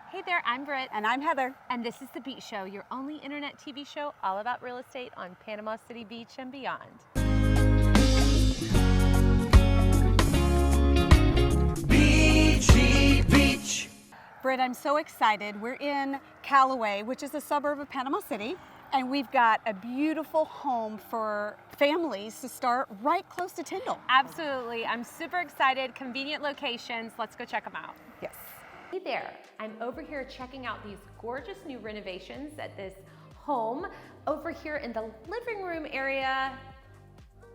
Hey there, I'm Britt. And I'm Heather. And this is The Beach Show, your only internet TV show all about real estate on Panama City Beach and beyond. Beachy Beach. Britt, I'm so excited. We're in Callaway, which is a suburb of Panama City. And we've got a beautiful home for families to start right close to Tyndall. Absolutely. I'm super excited. Convenient locations. Let's go check them out. Yes. Hey there, I'm over here checking out these gorgeous new renovations at this home over here in the living room area.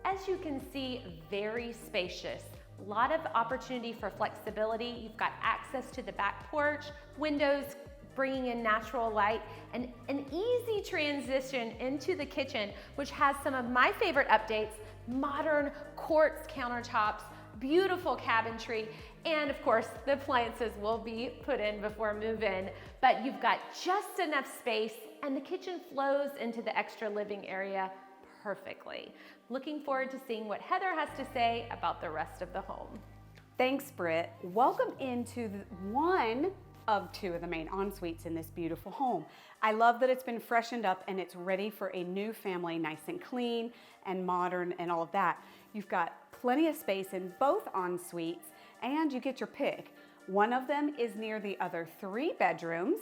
As you can see, very spacious. A lot of opportunity for flexibility. You've got access to the back porch, windows bringing in natural light, and an easy transition into the kitchen, which has some of my favorite updates: modern quartz countertops, beautiful cabinetry, and of course the appliances will be put in before move-in, but you've got just enough space and the kitchen flows into the extra living area perfectly. Looking forward to seeing what Heather has to say about the rest of the home. Thanks, Britt. Welcome into one of two of the main en-suites in this beautiful home. I love that it's been freshened up and it's ready for a new family, nice and clean and modern and all of that. You've got plenty of space in both en-suites and you get your pick. One of them is near the other 3 bedrooms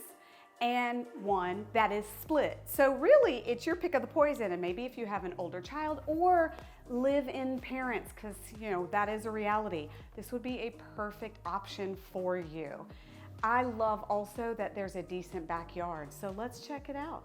and one that is split. So really it's your pick of the poison, and maybe if you have an older child or live-in parents, because you know that is a reality, this would be a perfect option for you. I love also that there's a decent backyard, so let's check it out.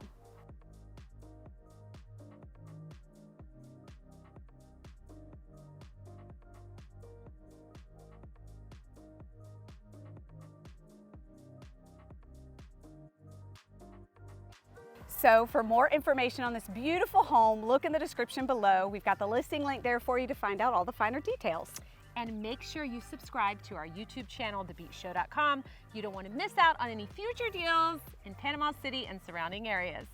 So for more information on this beautiful home, look in the description below. We've got the listing link there for you to find out all the finer details. And make sure you subscribe to our YouTube channel, thebeachshow.com. You don't want to miss out on any future deals in Panama City and surrounding areas.